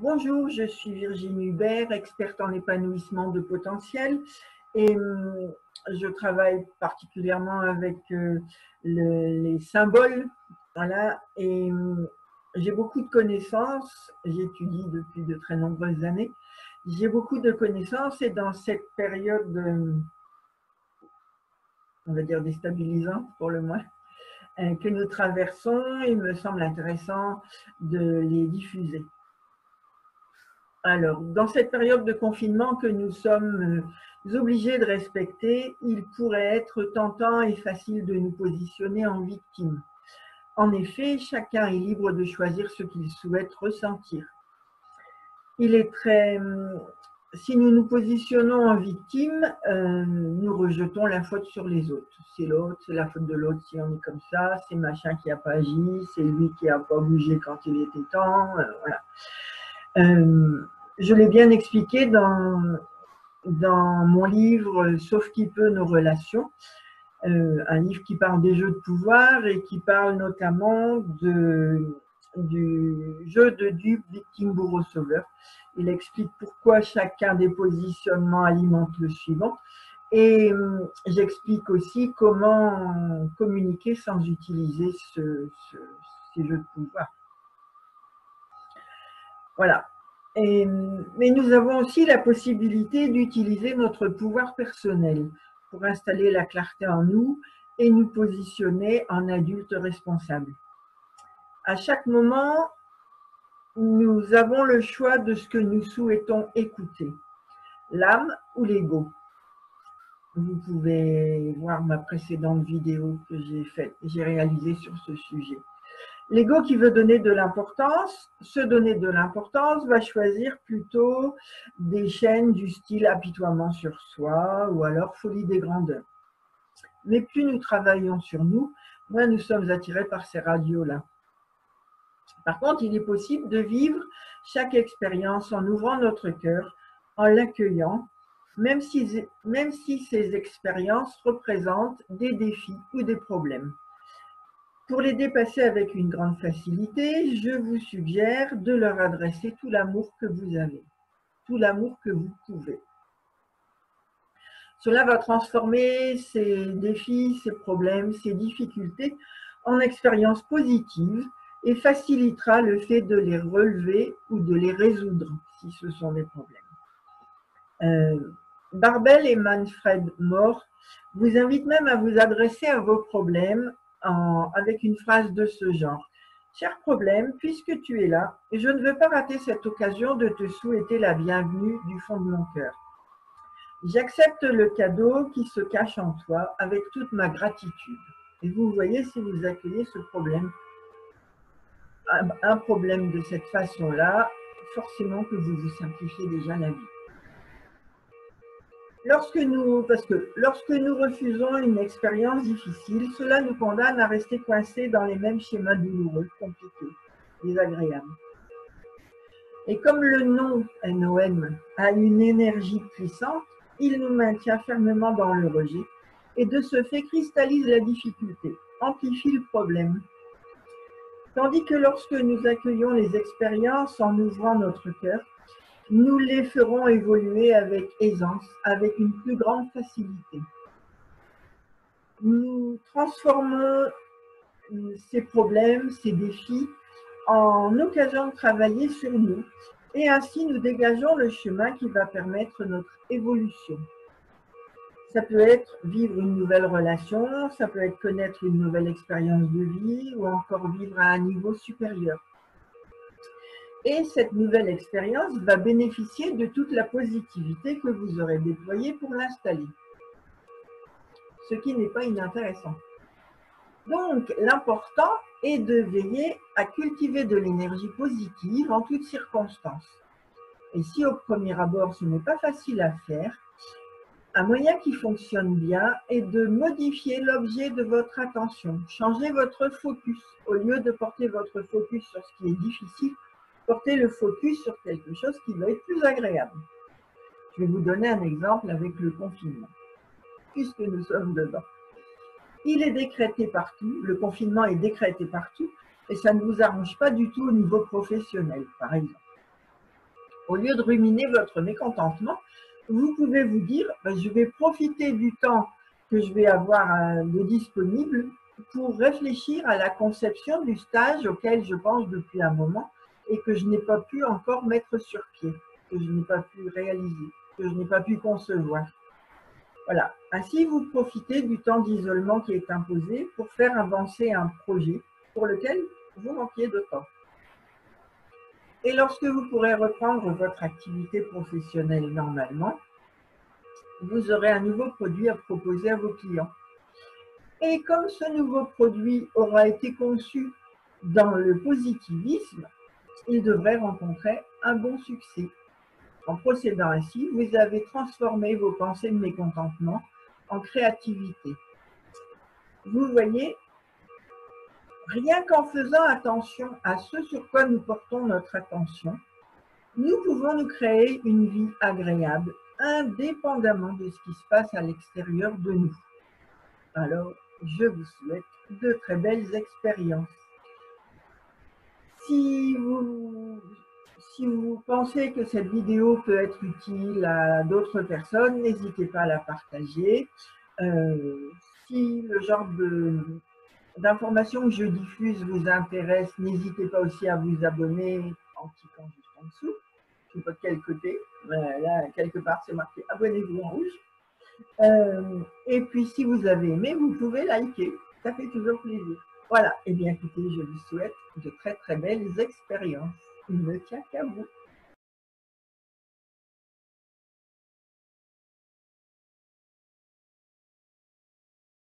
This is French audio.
Bonjour, je suis Virginie Hubert, experte en épanouissement de potentiel et je travaille particulièrement avec les symboles. Voilà, et j'ai beaucoup de connaissances, j'étudie depuis de très nombreuses années, j'ai beaucoup de connaissances et dans cette période, on va dire déstabilisante pour le moins, que nous traversons, il me semble intéressant de les diffuser. Alors, dans cette période de confinement que nous sommes obligés de respecter, il pourrait être tentant et facile de nous positionner en victime. En effet, chacun est libre de choisir ce qu'il souhaite ressentir. Si nous nous positionnons en victime, nous rejetons la faute sur les autres. C'est l'autre, c'est la faute de l'autre si on est comme ça, c'est machin qui n'a pas agi, c'est lui qui n'a pas bougé quand il était temps, voilà. Je l'ai bien expliqué dans mon livre « Sauf qui peut nos relations », un livre qui parle des jeux de pouvoir et qui parle notamment du jeu de dupe victime bourreau sauveur. Il explique pourquoi chacun des positionnements alimente le suivant et j'explique aussi comment communiquer sans utiliser ces jeux de pouvoir. Voilà. Mais nous avons aussi la possibilité d'utiliser notre pouvoir personnel pour installer la clarté en nous et nous positionner en adultes responsables. À chaque moment, nous avons le choix de ce que nous souhaitons écouter, l'âme ou l'ego. Vous pouvez voir ma précédente vidéo que j'ai réalisée sur ce sujet. L'ego qui veut donner de l'importance, se donner de l'importance, va choisir plutôt des chaînes du style apitoiement sur soi ou alors folie des grandeurs. Mais plus nous travaillons sur nous, moins nous sommes attirés par ces radios-là. Par contre, il est possible de vivre chaque expérience en ouvrant notre cœur, en l'accueillant, même si ces expériences représentent des défis ou des problèmes. Pour les dépasser avec une grande facilité, je vous suggère de leur adresser tout l'amour que vous avez, tout l'amour que vous pouvez. Cela va transformer ces défis, ces problèmes, ces difficultés en expériences positives et facilitera le fait de les relever ou de les résoudre si ce sont des problèmes. Barbel et Manfred Mohr vous invitent même à vous adresser à vos problèmes avec une phrase de ce genre. Cher problème, puisque tu es là, je ne veux pas rater cette occasion de te souhaiter la bienvenue du fond de mon cœur. J'accepte le cadeau qui se cache en toi avec toute ma gratitude. Et vous voyez, si vous accueillez ce problème, un problème de cette façon-là, forcément que vous vous simplifiez déjà la vie. Lorsque nous refusons une expérience difficile, cela nous condamne à rester coincés dans les mêmes schémas douloureux, compliqués, désagréables. Et comme le nom NOM a une énergie puissante, il nous maintient fermement dans le rejet et de ce fait cristallise la difficulté, amplifie le problème. Tandis que lorsque nous accueillons les expériences en ouvrant notre cœur, nous les ferons évoluer avec aisance, avec une plus grande facilité. Nous transformons ces problèmes, ces défis en occasion de travailler sur nous et ainsi nous dégageons le chemin qui va permettre notre évolution. Ça peut être vivre une nouvelle relation, ça peut être connaître une nouvelle expérience de vie ou encore vivre à un niveau supérieur. Et cette nouvelle expérience va bénéficier de toute la positivité que vous aurez déployée pour l'installer. Ce qui n'est pas inintéressant. Donc, l'important est de veiller à cultiver de l'énergie positive en toutes circonstances. Et si au premier abord ce n'est pas facile à faire, un moyen qui fonctionne bien est de modifier l'objet de votre attention. Changez votre focus. Au lieu de porter votre focus sur ce qui est difficile, portez le focus sur quelque chose qui va être plus agréable. Je vais vous donner un exemple avec le confinement, puisque nous sommes dedans. Il est décrété partout, le confinement est décrété partout, et ça ne vous arrange pas du tout au niveau professionnel, par exemple. Au lieu de ruminer votre mécontentement, vous pouvez vous dire, je vais profiter du temps que je vais avoir de disponible pour réfléchir à la conception du stage auquel je pense depuis un moment et que je n'ai pas pu encore mettre sur pied, que je n'ai pas pu réaliser, que je n'ai pas pu concevoir. Voilà. Ainsi, vous profitez du temps d'isolement qui est imposé pour faire avancer un projet pour lequel vous manquiez de temps. Et lorsque vous pourrez reprendre votre activité professionnelle normalement, vous aurez un nouveau produit à proposer à vos clients. Et comme ce nouveau produit aura été conçu dans le positivisme, il devrait rencontrer un bon succès. En procédant ainsi, vous avez transformé vos pensées de mécontentement en créativité. Vous voyez, rien qu'en faisant attention à ce sur quoi nous portons notre attention, nous pouvons nous créer une vie agréable, indépendamment de ce qui se passe à l'extérieur de nous. Alors, je vous souhaite de très belles expériences. Si vous pensez que cette vidéo peut être utile à d'autres personnes, n'hésitez pas à la partager. Si le genre d'informations que je diffuse vous intéresse, n'hésitez pas aussi à vous abonner en cliquant juste en dessous. Je ne sais pas de quel côté, là quelque part c'est marqué abonnez-vous en rouge. Et puis si vous avez aimé, vous pouvez liker, ça fait toujours plaisir. Voilà, et bien écoutez, je vous souhaite de très très belles expériences. Il ne tient qu'à vous.